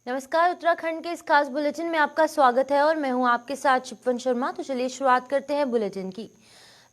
नमस्कार। उत्तराखंड के इस खास बुलेटिन में आपका स्वागत है और मैं हूं आपके साथ शिप्वन शर्मा। तो चलिए शुरुआत करते हैं बुलेटिन की।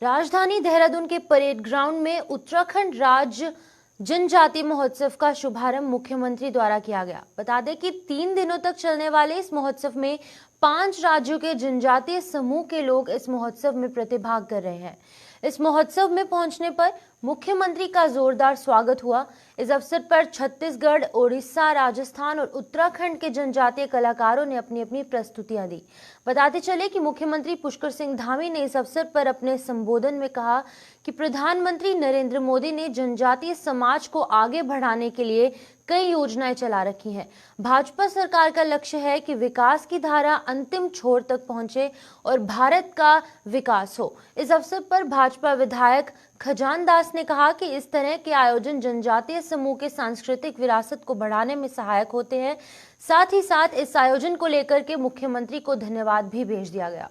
राजधानी देहरादून के परेड ग्राउंड में उत्तराखंड राज्य जनजातीय महोत्सव का शुभारंभ मुख्यमंत्री द्वारा किया गया। बता दें कि 3 दिनों तक चलने वाले इस महोत्सव में 5 राज्यों के जनजातीय समूह के लोग इस महोत्सव में प्रतिभाग कर रहे हैं। इस महोत्सव में पहुंचने पर मुख्यमंत्री का जोरदार स्वागत हुआ। इस अवसर पर छत्तीसगढ़, ओडिशा, राजस्थान और उत्तराखंड के जनजातीय कलाकारों ने अपनी अपनी प्रस्तुतियां दी। बताते चले कि मुख्यमंत्री पुष्कर सिंह धामी ने इस अवसर पर अपने संबोधन में कहा कि प्रधानमंत्री नरेंद्र मोदी ने जनजातीय समाज को आगे बढ़ाने के लिए कई योजनाएं चला रखी हैं। भाजपा सरकार का लक्ष्य है कि विकास की धारा अंतिम छोर तक पहुंचे और भारत का विकास हो। इस अवसर पर भाजपा विधायक खजान दास ने कहा कि इस तरह के आयोजन जनजातीय समूह के सांस्कृतिक विरासत को बढ़ाने में सहायक होते हैं। साथ ही साथ इस आयोजन को लेकर के मुख्यमंत्री को धन्यवाद भी भेज दिया गया।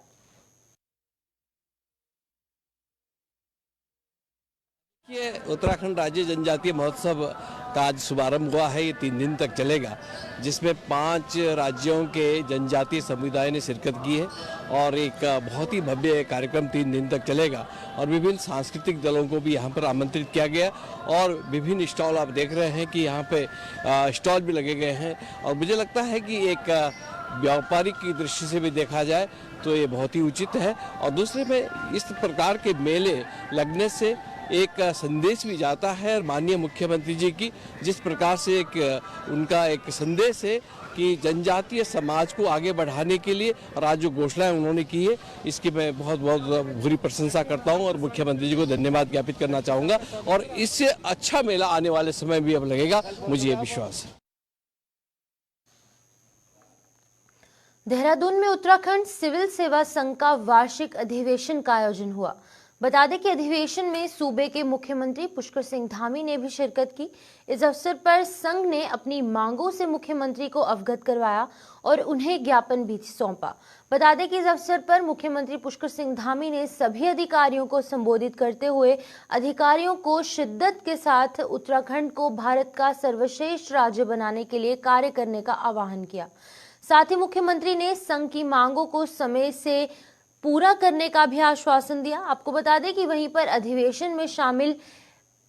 ये उत्तराखंड राज्य जनजातीय महोत्सव का आज शुभारंभ हुआ है। ये 3 दिन तक चलेगा, जिसमें 5 राज्यों के जनजातीय समुदाय ने शिरकत की है और एक बहुत ही भव्य कार्यक्रम 3 दिन तक चलेगा और विभिन्न सांस्कृतिक दलों को भी यहाँ पर आमंत्रित किया गया और विभिन्न स्टॉल आप देख रहे हैं कि यहाँ पे स्टॉल भी लगे गए हैं और मुझे लगता है कि एक व्यापारिक की दृष्टि से भी देखा जाए तो ये बहुत ही उचित है। और दूसरे में इस प्रकार के मेले लगने से एक संदेश भी जाता है और माननीय मुख्यमंत्री जी की जिस प्रकार से उनका एक संदेश है कि जनजातीय समाज को आगे बढ़ाने के लिए और आज जो घोषणाएं उन्होंने की है इसकी मैं बहुत बहुत बुरी प्रशंसा करता हूं और मुख्यमंत्री जी को धन्यवाद ज्ञापित करना चाहूँगा और इससे अच्छा मेला आने वाले समय भी अब लगेगा, मुझे ये विश्वास है। देहरादून में उत्तराखंड सिविल सेवा संघ का वार्षिक अधिवेशन का आयोजन हुआ। बता दें कि अधिवेशन में सूबे के मुख्यमंत्री पुष्कर सिंह धामी ने भी शिरकत की। इस अवसर पर संघ ने अपनी मांगों से मुख्यमंत्री को अवगत करवाया और उन्हें ज्ञापन भी सौंपा। बता दें कि इस अवसर पर मुख्यमंत्री पुष्कर सिंह धामी ने सभी अधिकारियों को संबोधित करते हुए अधिकारियों को शिद्दत के साथ उत्तराखंड को भारत का सर्वश्रेष्ठ राज्य बनाने के लिए कार्य करने का आह्वान किया। साथ ही मुख्यमंत्री ने संघ की मांगों को समय से पूरा करने का भी आश्वासन दिया। आपको बता दें कि वहीं पर अधिवेशन में शामिल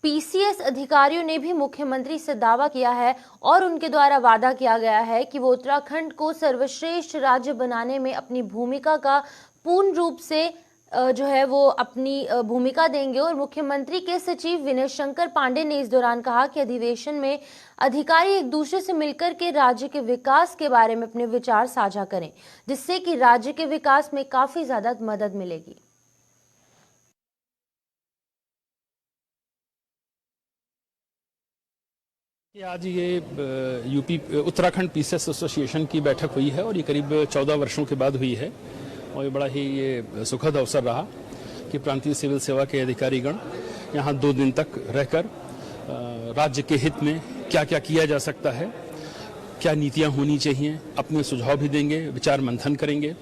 पीसीएस अधिकारियों ने भी मुख्यमंत्री से दावा किया है और उनके द्वारा वादा किया गया है कि वो उत्तराखंड को सर्वश्रेष्ठ राज्य बनाने में अपनी भूमिका का पूर्ण रूप से जो है वो अपनी भूमिका देंगे। और मुख्यमंत्री के सचिव विनय शंकर पांडे ने इस दौरान कहा कि अधिवेशन में अधिकारी एक दूसरे से मिलकर के राज्य के विकास के बारे में अपने विचार साझा करें, जिससे कि राज्य के विकास में काफी ज्यादा मदद मिलेगी। आज ये यूपी उत्तराखंड पीसीएस एसोसिएशन की बैठक हुई है और ये करीब 14 वर्षों के बाद हुई है और ये बड़ा ही ये सुखद अवसर रहा कि प्रांतीय सिविल सेवा के अधिकारीगण यहाँ 2 दिन तक रहकर राज्य के हित में क्या क्या किया जा सकता है, क्या नीतियाँ होनी चाहिए, अपने सुझाव भी देंगे, विचार मंथन करेंगे।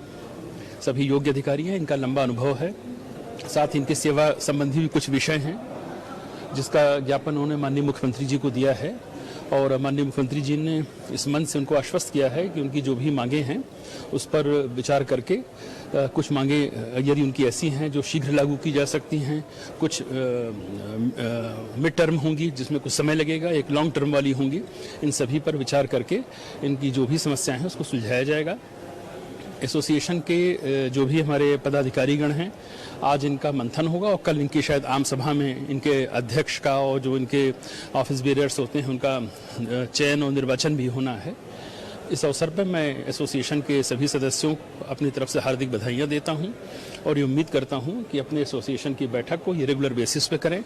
सभी योग्य अधिकारी हैं, इनका लंबा अनुभव है, साथ ही इनकी सेवा संबंधी भी कुछ विषय हैं जिसका ज्ञापन उन्होंने माननीय मुख्यमंत्री जी को दिया है और माननीय मुख्यमंत्री जी ने इस मंच से उनको आश्वस्त किया है कि उनकी जो भी मांगे हैं उस पर विचार करके कुछ मांगे यदि उनकी ऐसी हैं जो शीघ्र लागू की जा सकती हैं, कुछ मिड टर्म होंगी जिसमें कुछ समय लगेगा, एक लॉन्ग टर्म वाली होंगी, इन सभी पर विचार करके इनकी जो भी समस्याएं हैं उसको सुलझाया जाएगा। एसोसिएशन के जो भी हमारे पदाधिकारीगण हैं आज इनका मंथन होगा और कल इनकी शायद आम सभा में इनके अध्यक्ष का और जो इनके ऑफिस बेयरर्स होते हैं उनका चयन और निर्वाचन भी होना है। इस अवसर पर मैं एसोसिएशन के सभी सदस्यों को अपनी तरफ से हार्दिक बधाइयाँ देता हूँ और ये उम्मीद करता हूँ कि अपने एसोसिएशन की बैठक को ये रेगुलर बेसिस पे करें।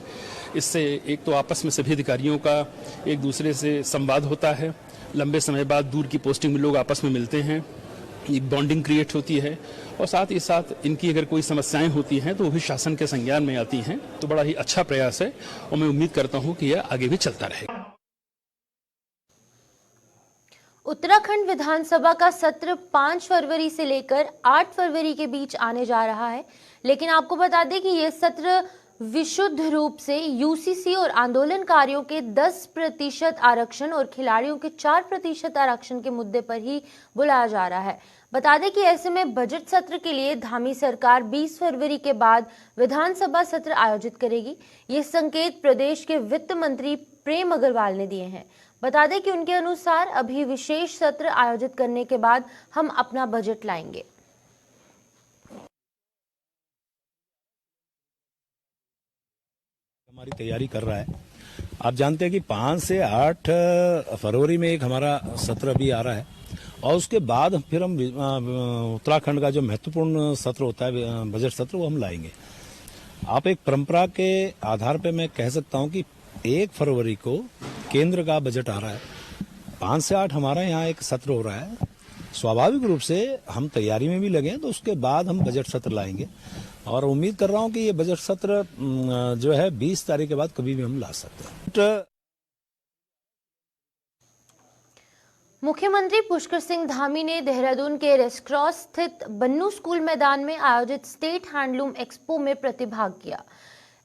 इससे एक तो आपस में सभी अधिकारियों का एक दूसरे से संवाद होता है, लंबे समय बाद दूर की पोस्टिंग में लोग आपस में मिलते हैं, एक बॉन्डिंग क्रिएट होती है और साथ ही साथ इनकी अगर कोई समस्याएं होती हैं तो वो भी शासन के संज्ञान में आती हैं। तो बड़ा ही अच्छा प्रयास है और मैं उम्मीद करता हूं कि यह आगे भी चलता रहेगा। उत्तराखंड विधानसभा का सत्र 5 फरवरी से लेकर 8 फरवरी के बीच आने जा रहा है, लेकिन आपको बता दें कि यह सत्र विशुद्ध रूप से यूसीसी और आंदोलनकारियों के 10% आरक्षण और खिलाड़ियों के 4% आरक्षण के मुद्दे पर ही बुलाया जा रहा है। बता दें कि ऐसे में बजट सत्र के लिए धामी सरकार 20 फरवरी के बाद विधानसभा सत्र आयोजित करेगी। ये संकेत प्रदेश के वित्त मंत्री प्रेम अग्रवाल ने दिए हैं। बता दें कि उनके अनुसार अभी विशेष सत्र आयोजित करने के बाद हम अपना बजट लाएंगे। हमारी तैयारी कर रहा है। आप जानते हैं कि 5 से 8 फरवरी में एक हमारा सत्र अभी आ रहा है और उसके बाद फिर हम उत्तराखंड का जो महत्वपूर्ण सत्र होता है बजट सत्र वो हम लाएंगे। आप एक परंपरा के आधार पे मैं कह सकता हूं कि 1 फरवरी को केंद्र का बजट आ रहा है, 5 से 8 हमारा यहाँ एक सत्र हो रहा है। स्वाभाविक रूप से हम तैयारी में भी लगे तो उसके बाद हम बजट सत्र लाएंगे और उम्मीद कर रहा हूं कि ये बजट सत्र जो है 20 तारीख के बाद कभी भी हम ला सकते हैं। मुख्यमंत्री पुष्कर सिंह धामी ने देहरादून के रेसक्रॉस स्थित बन्नू स्कूल मैदान में आयोजित स्टेट हैंडलूम एक्सपो में प्रतिभाग किया।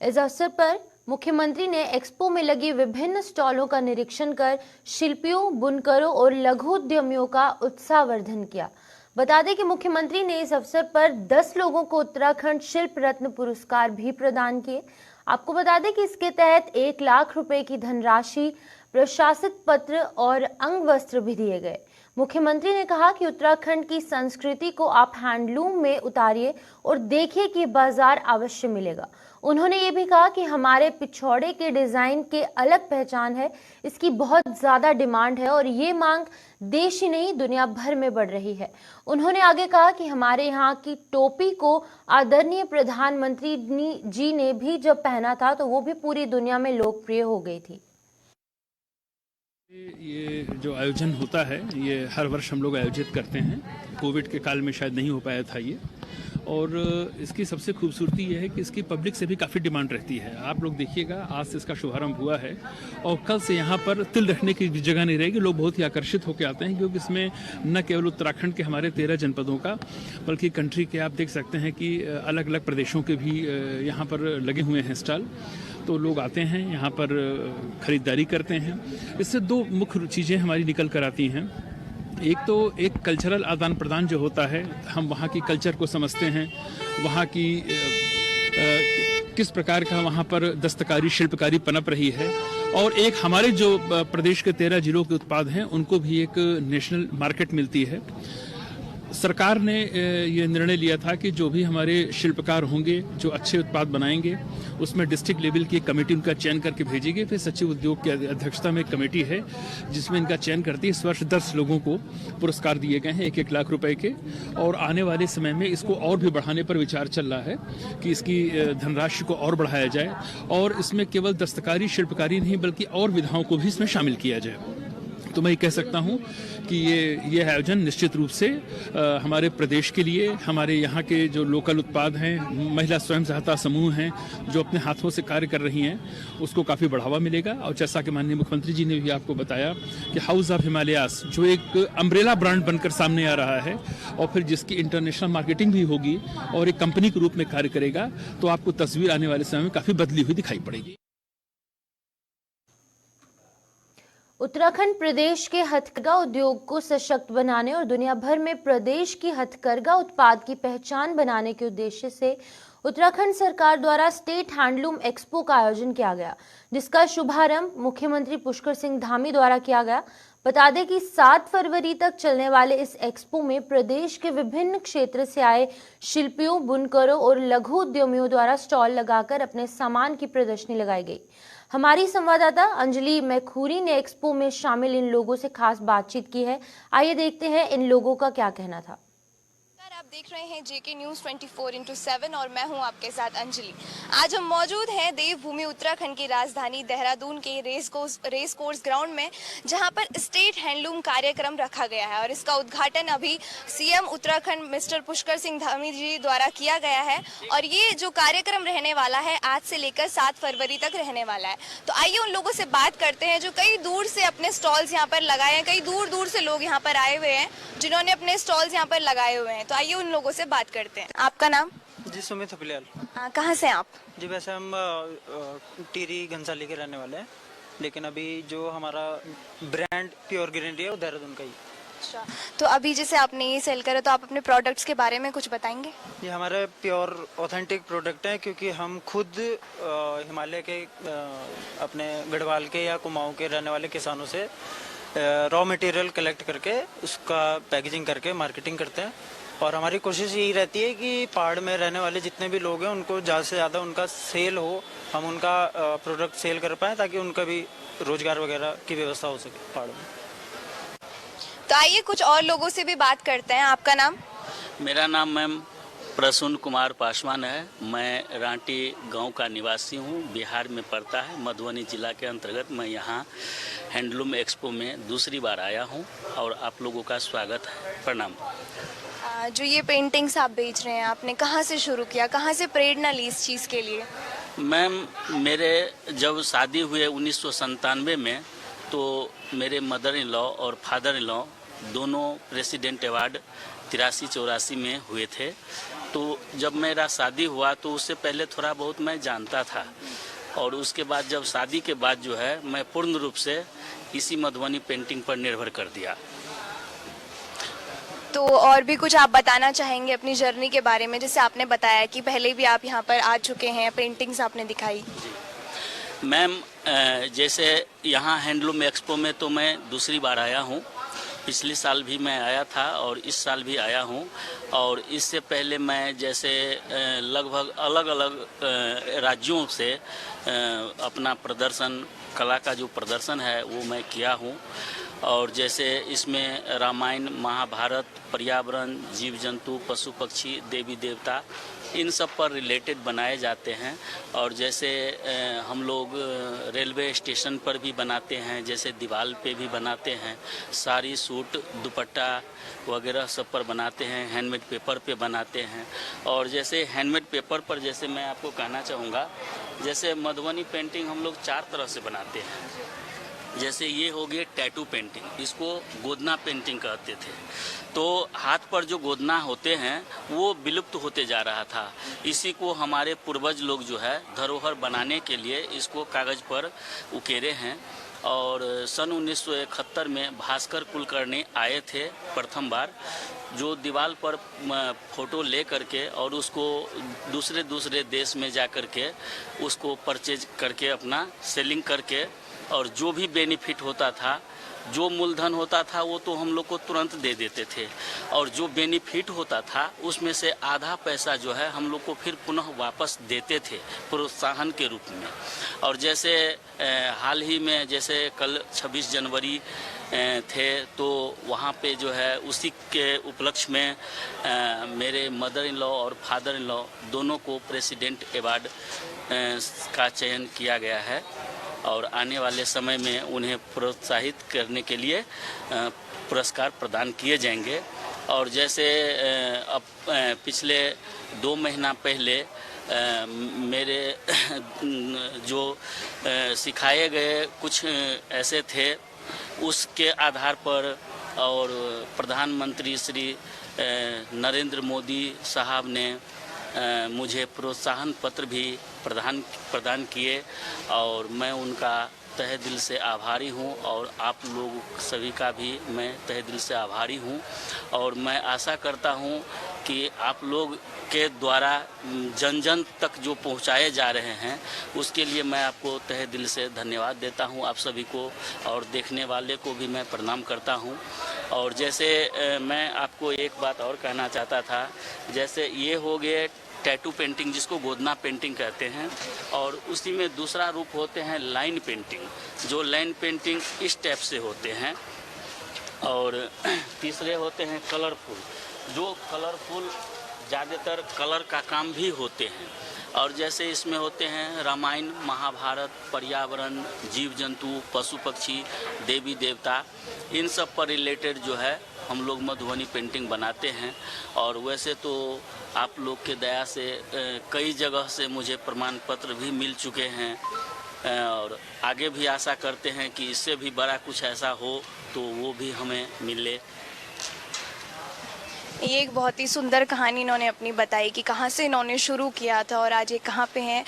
इस अवसर पर मुख्यमंत्री ने एक्सपो में लगी विभिन्न स्टॉलों का निरीक्षण कर शिल्पियों, बुनकरों और लघु उद्यमियों का उत्साहवर्धन किया। बता दें कि मुख्यमंत्री ने इस अवसर पर 10 लोगों को उत्तराखंड शिल्प रत्न पुरस्कार भी प्रदान किए। आपको बता दें कि इसके तहत 1 लाख रुपए की धनराशि, प्रशासित पत्र और अंग वस्त्र भी दिए गए। मुख्यमंत्री ने कहा कि उत्तराखंड की संस्कृति को आप हैंडलूम में उतारिए और देखिए कि बाजार अवश्य मिलेगा। उन्होंने ये भी कहा कि हमारे पिछौड़े के डिजाइन के अलग पहचान है, इसकी बहुत ज्यादा डिमांड है और ये मांग देश ही नहीं दुनिया भर में बढ़ रही है। उन्होंने आगे कहा कि हमारे यहाँ की टोपी को आदरणीय प्रधानमंत्री जी ने भी जब पहना था तो वो भी पूरी दुनिया में लोकप्रिय हो गई थी। ये जो आयोजन होता है ये हर वर्ष हम लोग आयोजित करते हैं। कोविड के काल में शायद नहीं हो पाया था ये, और इसकी सबसे खूबसूरती ये है कि इसकी पब्लिक से भी काफ़ी डिमांड रहती है। आप लोग देखिएगा, आज से इसका शुभारंभ हुआ है और कल से यहाँ पर तिल रखने की जगह नहीं रहेगी। लोग बहुत ही आकर्षित होकर आते हैं क्योंकि इसमें न केवल उत्तराखंड के हमारे 13 जनपदों का बल्कि कंट्री के आप देख सकते हैं कि अलग अलग प्रदेशों के भी यहाँ पर लगे हुए हैं स्टॉल। तो लोग आते हैं यहाँ पर ख़रीदारी करते हैं। इससे 2 मुख्य चीज़ें हमारी निकल कर आती हैं। एक तो एक कल्चरल आदान प्रदान जो होता है, हम वहाँ की कल्चर को समझते हैं, वहाँ की किस प्रकार का वहाँ पर दस्तकारी शिल्पकारी पनप रही है, और एक हमारे जो प्रदेश के 13 जिलों के उत्पाद हैं उनको भी एक नेशनल मार्केट मिलती है। सरकार ने ये निर्णय लिया था कि जो भी हमारे शिल्पकार होंगे जो अच्छे उत्पाद बनाएंगे उसमें डिस्ट्रिक्ट लेवल की एक कमेटी उनका चयन करके भेजेगी। फिर सचिव उद्योग की अध्यक्षता में एक कमेटी है जिसमें इनका चयन करती है। इस वर्ष 10 लोगों को पुरस्कार दिए गए हैं 1-1 लाख रुपए के, और आने वाले समय में इसको और भी बढ़ाने पर विचार चल रहा है कि इसकी धनराशि को और बढ़ाया जाए और इसमें केवल दस्तकारी शिल्पकारी नहीं बल्कि और विधाओं को भी इसमें शामिल किया जाए। तो मैं ये कह सकता हूँ कि ये आयोजन निश्चित रूप से हमारे प्रदेश के लिए, हमारे यहाँ के जो लोकल उत्पाद हैं, महिला स्वयं सहायता समूह हैं जो अपने हाथों से कार्य कर रही हैं, उसको काफ़ी बढ़ावा मिलेगा। और जैसा कि माननीय मुख्यमंत्री जी ने भी आपको बताया कि हाउस ऑफ हिमालयास जो एक अम्ब्रेला ब्रांड बनकर सामने आ रहा है और फिर जिसकी इंटरनेशनल मार्केटिंग भी होगी और एक कंपनी के रूप में कार्य करेगा, तो आपको तस्वीर आने वाले समय में काफ़ी बदली हुई दिखाई पड़ेगी। उत्तराखंड प्रदेश के हथकरघा उद्योग को सशक्त बनाने और दुनिया भर में प्रदेश की हथकरघा उत्पाद की पहचान बनाने के उद्देश्य से उत्तराखंड सरकार द्वारा स्टेट हैंडलूम एक्सपो का आयोजन किया गया, जिसका शुभारंभ मुख्यमंत्री पुष्कर सिंह धामी द्वारा किया गया। बता दें कि 7 फरवरी तक चलने वाले इस एक्सपो में प्रदेश के विभिन्न क्षेत्र से आए शिल्पियों, बुनकरों और लघु उद्यमियों द्वारा स्टॉल लगाकर अपने सामान की प्रदर्शनी लगाई गई। हमारी संवाददाता अंजलि मैखूरी ने एक्सपो में शामिल इन लोगों से खास बातचीत की है। आइए देखते हैं इन लोगों का क्या कहना था। आप देख रहे हैं जेके न्यूज़ 24/7 और मैं हूं आपके साथ अंजलि। आज हम मौजूद हैं देवभूमि उत्तराखंड की राजधानी देहरादून के रेस कोर्स ग्राउंड में, जहां पर स्टेट हैंडलूम कार्यक्रम रखा गया है और इसका उद्घाटन अभी सीएम उत्तराखंड मिस्टर पुष्कर सिंह धामी जी द्वारा किया गया है। और ये जो कार्यक्रम रहने वाला है आज से लेकर 7 फरवरी तक रहने वाला है। तो आइए उन लोगों से बात करते हैं जो कई दूर से अपने स्टॉल्स यहाँ पर लगाए हैं। कई दूर दूर से लोग यहाँ पर आए हुए हैं जिन्होंने अपने स्टॉल्स यहाँ पर लगाए हुए हैं। तो आइए उन लोगों से बात करते हैं। आपका नाम? जी सुमित थपलियाल। कहाँ से हैं आप? जी वैसे हम टिहरी घनसाली के रहने वाले हैं, लेकिन अभी जो हमारा ब्रांड प्योर ग्रीनरी है वो देहरादून का ही। अच्छा, तो अभी जैसे आपने ये सेल करा तो आप अपने प्रोडक्ट्स के बारे में कुछ बताएंगे? ये हमारे प्योर ऑथेंटिक प्रोडक्ट हैं, क्योंकि हम खुद हिमालय के अपने गढ़वाल के या कुमाऊं के रहने वाले किसानों से रॉ मटेरियल कलेक्ट करके उसका पैकेजिंग करके मार्केटिंग करते हैं। और हमारी कोशिश यही रहती है कि पहाड़ में रहने वाले जितने भी लोग हैं उनको ज़्यादा से ज़्यादा उनका सेल हो, हम उनका प्रोडक्ट सेल कर पाएँ ताकि उनका भी रोजगार वगैरह की व्यवस्था हो सके पहाड़ में। तो आइए कुछ और लोगों से भी बात करते हैं। आपका नाम? मेरा नाम मैम प्रसून कुमार पासवान है। मैं रांटी गांव का निवासी हूं, बिहार में पड़ता है, मधुबनी जिला के अंतर्गत। मैं यहां हैंडलूम एक्सपो में दूसरी बार आया हूं और आप लोगों का स्वागत है। प्रणाम। जो ये पेंटिंग्स आप बेच रहे हैं, आपने कहाँ से शुरू किया, कहाँ से प्रेरणा ली इस चीज़ के लिए? मैम मेरे जब शादी हुए 1997 में, तो मेरे मदर इन लॉ और फादर इन लॉ दोनों प्रेसिडेंट अवार्ड 83-84 में हुए थे। तो जब मेरा शादी हुआ तो उससे पहले थोड़ा बहुत मैं जानता था, और उसके बाद जब शादी के बाद जो है मैं पूर्ण रूप से इसी मधुबनी पेंटिंग पर निर्भर कर दिया। तो और भी कुछ आप बताना चाहेंगे अपनी जर्नी के बारे में? जैसे आपने बताया कि पहले भी आप यहाँ पर आ चुके हैं, पेंटिंग्स आपने दिखाई। मैम जैसे यहाँ हैंडलूम एक्सपो में तो मैं दूसरी बार आया हूँ। पिछले साल भी मैं आया था और इस साल भी आया हूँ। और इससे पहले मैं जैसे लगभग अलग अलग राज्यों से अपना प्रदर्शन, कला का जो प्रदर्शन है वो मैं किया हूँ। और जैसे इसमें रामायण, महाभारत, पर्यावरण, जीव जंतु, पशु पक्षी, देवी देवता, इन सब पर रिलेटेड बनाए जाते हैं। और जैसे हम लोग रेलवे स्टेशन पर भी बनाते हैं, जैसे दीवार पे भी बनाते हैं, साड़ी, सूट, दुपट्टा वगैरह सब पर बनाते हैं, हैंडमेड पेपर पे बनाते हैं। और जैसे हैंडमेड पेपर पर जैसे मैं आपको कहना चाहूँगा, जैसे मधुबनी पेंटिंग हम लोग 4 तरह से बनाते हैं। जैसे ये हो गया टैटू पेंटिंग, इसको गोदना पेंटिंग कहते थे। तो हाथ पर जो गोदना होते हैं वो विलुप्त होते जा रहा था। इसी को हमारे पूर्वज लोग जो है धरोहर बनाने के लिए इसको कागज़ पर उकेरे हैं। और सन 1971 में भास्कर कुलकर्णी आए थे प्रथम बार, जो दीवार पर फोटो ले करके और उसको दूसरे देश में जा कर के उसको परचेज करके अपना सेलिंग करके, और जो भी बेनिफिट होता था, जो मूलधन होता था वो तो हम लोग को तुरंत दे देते थे, और जो बेनिफिट होता था उसमें से आधा पैसा जो है हम लोग को फिर पुनः वापस देते थे प्रोत्साहन के रूप में। और जैसे हाल ही में जैसे कल 26 जनवरी थे, तो वहाँ पे जो है उसी के उपलक्ष्य में मेरे मदर इन लॉ और फादर इन लॉ दोनों को प्रेसिडेंट अवार्ड का चयन किया गया है। और आने वाले समय में उन्हें प्रोत्साहित करने के लिए पुरस्कार प्रदान किए जाएंगे। और जैसे अब पिछले 2 महीना पहले मेरे जो सिखाए गए कुछ ऐसे थे, उसके आधार पर और प्रधानमंत्री श्री नरेंद्र मोदी साहब ने मुझे प्रोत्साहन पत्र भी प्रदान किए, और मैं उनका तहे दिल से आभारी हूं। और आप लोग सभी का भी मैं तहे दिल से आभारी हूं। और मैं आशा करता हूं कि आप लोग के द्वारा जन जन तक जो पहुंचाए जा रहे हैं उसके लिए मैं आपको तहे दिल से धन्यवाद देता हूं, आप सभी को, और देखने वाले को भी मैं प्रणाम करता हूं। और जैसे मैं आपको एक बात और कहना चाहता था, जैसे ये हो गए टैटू पेंटिंग जिसको गोदना पेंटिंग कहते हैं, और उसी में दूसरा रूप होते हैं लाइन पेंटिंग, जो लाइन पेंटिंग इस टाइप से होते हैं। और तीसरे होते हैं कलरफुल, जो कलरफुल ज़्यादातर कलर का काम भी होते हैं। और जैसे इसमें होते हैं रामायण, महाभारत, पर्यावरण, जीव जंतु, पशु पक्षी, देवी देवता, इन सब पर रिलेटेड जो है हम लोग मधुबनी पेंटिंग बनाते हैं। और वैसे तो आप लोग के दया से कई जगह से मुझे प्रमाण पत्र भी मिल चुके हैं, और आगे भी आशा करते हैं कि इससे भी बड़ा कुछ ऐसा हो तो वो भी हमें मिले। ये एक बहुत ही सुंदर कहानी इन्होंने अपनी बताई कि कहाँ से इन्होंने शुरू किया था और आज ये कहाँ पे हैं।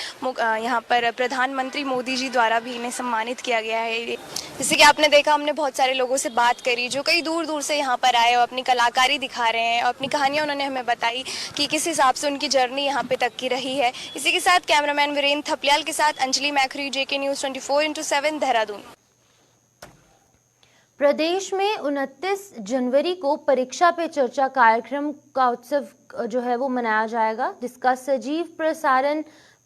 यहाँ पर प्रधानमंत्री मोदी जी द्वारा भी इन्हें सम्मानित किया गया है। जैसे कि आपने देखा, हमने बहुत सारे लोगों से बात करी जो कई दूर दूर से यहाँ पर आए और अपनी कलाकारी दिखा रहे हैं और अपनी कहानियाँ उन्होंने हमें बताई कि किस हिसाब से उनकी जर्नी यहाँ पे तक की रही है। इसी के साथ कैमरामैन वीरेंद्र थपलियाल के साथ अंजलि मैखरी, JK News 24/7 देहरादून। प्रदेश में 29 जनवरी को परीक्षा पे चर्चा कार्यक्रम का उत्सव जो है वो मनाया जाएगा, जिसका सजीव प्रसारण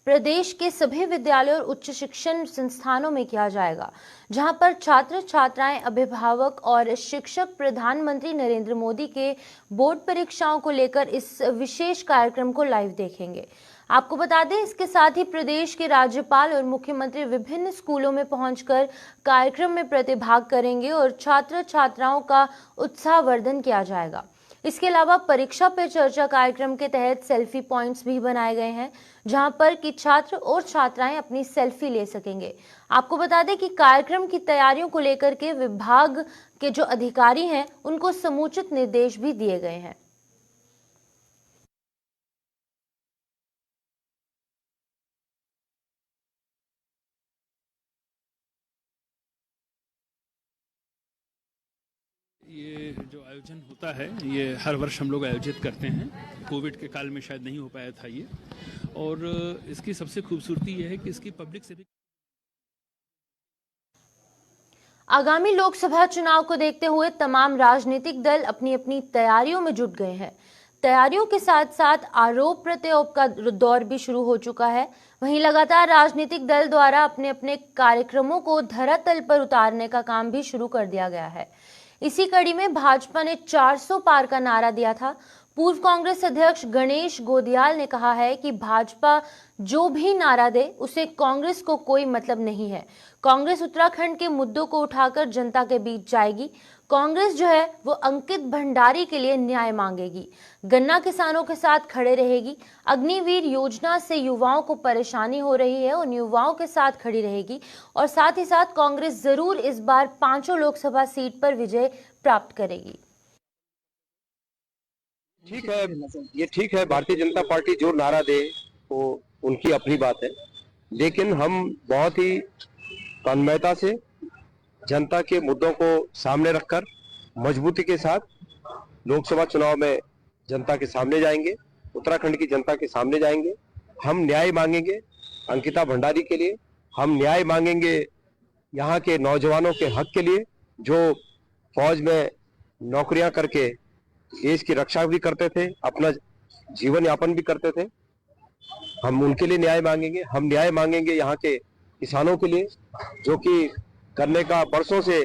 प्रदेश के सभी विद्यालयों और उच्च शिक्षण संस्थानों में किया जाएगा, जहां पर छात्र छात्राएं, अभिभावक और शिक्षक प्रधानमंत्री नरेंद्र मोदी के बोर्ड परीक्षाओं को लेकर इस विशेष कार्यक्रम को लाइव देखेंगे। आपको बता दें, इसके साथ ही प्रदेश के राज्यपाल और मुख्यमंत्री विभिन्न स्कूलों में पहुंचकर कार्यक्रम में प्रतिभाग करेंगे और छात्र छात्राओं का उत्साहवर्धन किया जाएगा। इसके अलावा परीक्षा पे चर्चा कार्यक्रम के तहत सेल्फी पॉइंट्स भी बनाए गए हैं, जहां पर कि छात्र और छात्राएं अपनी सेल्फी ले सकेंगे। आपको बता दें कि कार्यक्रम की तैयारियों को लेकर के विभाग के जो अधिकारी हैं उनको समुचित निर्देश भी दिए गए हैं। ये जो आयोजन होता है ये हर वर्ष हम लोग आयोजित करते हैं। कोविड के काल में शायद नहीं हो पाया था ये, और इसकी सबसे खूबसूरती ये है कि इसकी पब्लिक से भी। आगामी लोकसभा चुनाव को देखते हुए तमाम राजनीतिक दल अपनी अपनी तैयारियों में जुट गए हैं। तैयारियों के साथ साथ आरोप प्रत्यारोप का दौर भी शुरू हो चुका है। वहीं लगातार राजनीतिक दल द्वारा अपने अपने कार्यक्रमों को धरातल पर उतारने का काम भी शुरू कर दिया गया है। इसी कड़ी में भाजपा ने 400 पार का नारा दिया था। पूर्व कांग्रेस अध्यक्ष गणेश गोदियाल ने कहा है कि भाजपा जो भी नारा दे उसे कांग्रेस को कोई मतलब नहीं है। कांग्रेस उत्तराखंड के मुद्दों को उठाकर जनता के बीच जाएगी। कांग्रेस जो है वो अंकित भंडारी के लिए न्याय मांगेगी, गन्ना किसानों के साथ खड़े रहेगी, अग्निवीर योजना से युवाओं को परेशानी हो रही है उन युवाओं के साथ खड़ी रहेगी, और साथ ही साथ कांग्रेस जरूर इस बार 5 लोकसभा सीट पर विजय प्राप्त करेगी। ठीक है, ये ठीक है, भारतीय जनता पार्टी जो नारा दे वो उनकी अपनी बात है, लेकिन हम बहुत ही तन्मयता से जनता के मुद्दों को सामने रखकर मजबूती के साथ लोकसभा चुनाव में जनता के सामने जाएंगे, उत्तराखंड की जनता के सामने जाएंगे। हम न्याय मांगेंगे अंकिता भंडारी के लिए, हम न्याय मांगेंगे यहाँ के नौजवानों के हक के लिए जो फौज में नौकरियां करके देश की रक्षा भी करते थे, अपना जीवन यापन भी करते थे। हम उनके लिए न्याय मांगेंगे। हम न्याय मांगेंगे यहाँ के किसानों के लिए जो कि करने का बरसों से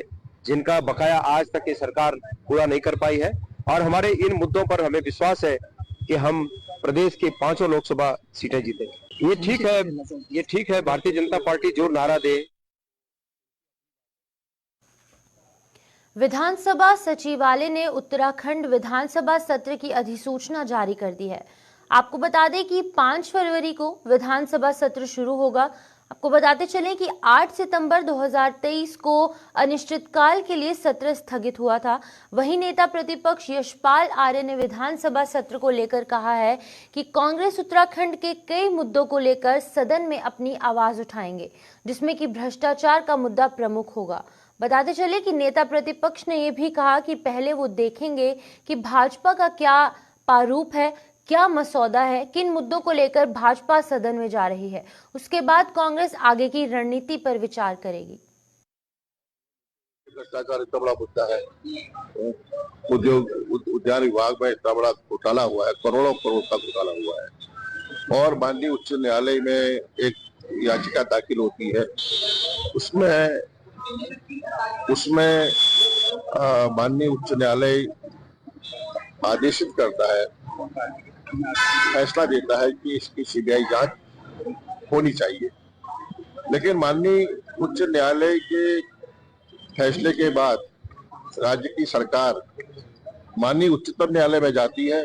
जिनका बकाया आज तक ये सरकार पूरा नहीं कर पाई है, और हमारे इन मुद्दों पर हमें विश्वास है कि हम प्रदेश की 5 लोकसभा सीटें जीतेंगे। ये ठीक है, भारतीय जनता पार्टी जो नारा दे। विधानसभा सचिवालय ने उत्तराखंड विधानसभा सत्र की अधिसूचना जारी कर दी है। आपको बता दें कि 5 फरवरी को विधानसभा सत्र शुरू होगा। आपको बताते चलें कि 8 सितंबर 2023 को अनिश्चितकाल के लिए सत्र स्थगित हुआ था। वहीं नेता प्रतिपक्ष यशपाल आर्य ने विधानसभा सत्र को लेकर कहा है कि कांग्रेस उत्तराखंड के कई मुद्दों को लेकर सदन में अपनी आवाज उठाएंगे, जिसमें कि भ्रष्टाचार का मुद्दा प्रमुख होगा। बताते चले कि नेता प्रतिपक्ष ने यह भी कहा कि पहले वो देखेंगे कि भाजपा का क्या प्रारूप है, क्या मसौदा है, किन मुद्दों को लेकर भाजपा सदन में जा रही है, उसके बाद कांग्रेस आगे की रणनीति पर विचार करेगी। भ्रष्टाचार इतना बड़ा मुद्दा है, उद्यान विभाग में इतना बड़ा घोटाला हुआ है, करोड़ों करोड़ का घोटाला हुआ है, और माननीय उच्च न्यायालय में एक याचिका दाखिल होती है, उसमें माननीय उच्च न्यायालय आदेशित करता है, फैसला देता है कि इसकी सीबीआई जांच होनी चाहिए। लेकिन माननीय उच्च न्यायालय के फैसले के बाद राज्य की सरकार माननीय उच्चतम न्यायालय में जाती है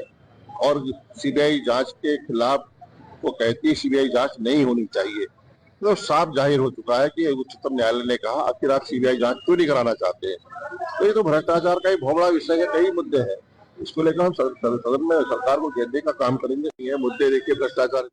और सीबीआई जांच के खिलाफ वो कहती है सीबीआई जांच नहीं होनी चाहिए। तो साफ जाहिर हो चुका है कि उच्चतम न्यायालय ने कहा आखिर आप सीबीआई जांच क्यों नहीं कराना चाहते हैं। तो ये तो भ्रष्टाचार का ही भोमड़ा विषय है, कई मुद्दे हैं। इसको लेकर हम सदन में सरकार को घेरने का काम करेंगे। ये मुद्दे देखिए, भ्रष्टाचार।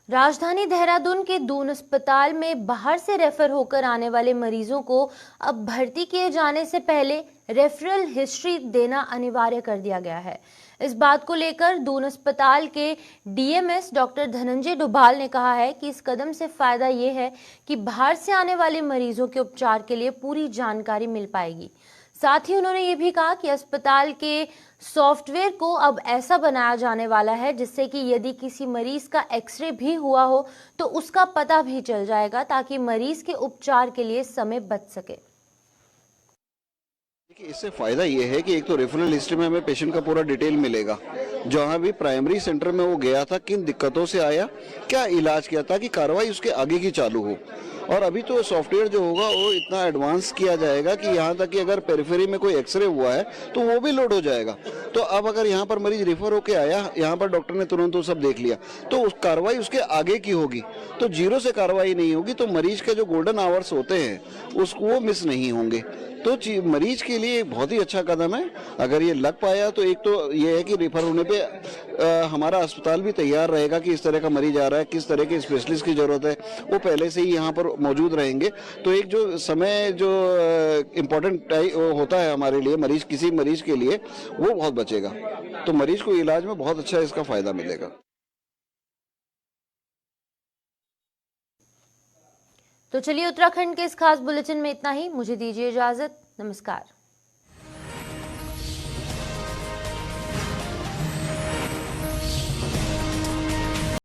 राजधानी देहरादून के दून अस्पताल में बाहर से रेफर होकर आने वाले मरीजों को अब भर्ती किए जाने से पहले रेफरल हिस्ट्री देना अनिवार्य कर दिया गया है। इस बात को लेकर दून अस्पताल के डीएमएस डॉक्टर धनंजय डोभाल ने कहा है कि इस कदम से फायदा ये है कि बाहर से आने वाले मरीजों के उपचार के लिए पूरी जानकारी मिल पाएगी। साथ ही उन्होंने ये भी कहा कि अस्पताल के सॉफ्टवेयर को अब ऐसा बनाया जाने वाला है जिससे कि यदि किसी मरीज का एक्सरे भी हुआ हो तो उसका पता भी चल जाएगा, ताकि मरीज के उपचार के लिए समय बच सके। इससे फायदा ये है कि एक तो रेफरल हिस्ट्री में हमें पेशेंट का पूरा डिटेल मिलेगा, जहाँ भी प्राइमरी सेंटर में वो गया था, किन दिक्कतों से आया, क्या इलाज किया, ताकि कार्रवाई उसके आगे की चालू हो। और अभी तो सॉफ्टवेयर जो होगा वो इतना एडवांस किया जाएगा कि यहाँ तक कि अगर पेरिफेरी में कोई एक्सरे हुआ है तो वो भी लोड हो जाएगा। तो अब अगर यहाँ पर मरीज रेफर होके आया, यहाँ पर डॉक्टर ने तुरंत वो सब देख लिया, तो उस कार्रवाई उसके आगे की होगी। तो जीरो से कार्रवाई नहीं होगी, तो मरीज के जो गोल्डन आवर्स होते हैं उसको वो मिस नहीं होंगे। तो मरीज के लिए बहुत ही अच्छा कदम है अगर ये लग पाया। तो एक तो ये है कि रेफर होने पे हमारा अस्पताल भी तैयार रहेगा कि इस तरह का मरीज आ रहा है, किस तरह के स्पेशलिस्ट की जरूरत है, वो पहले से ही यहाँ पर मौजूद रहेंगे। तो एक जो समय जो इम्पोर्टेंट होता है हमारे लिए, किसी मरीज के लिए, वो बहुत बचेगा। तो मरीज को इलाज में बहुत अच्छा इसका फायदा मिलेगा। तो चलिए, उत्तराखंड के इस खास बुलेटिन में इतना ही। मुझे दीजिए इजाजत। नमस्कार।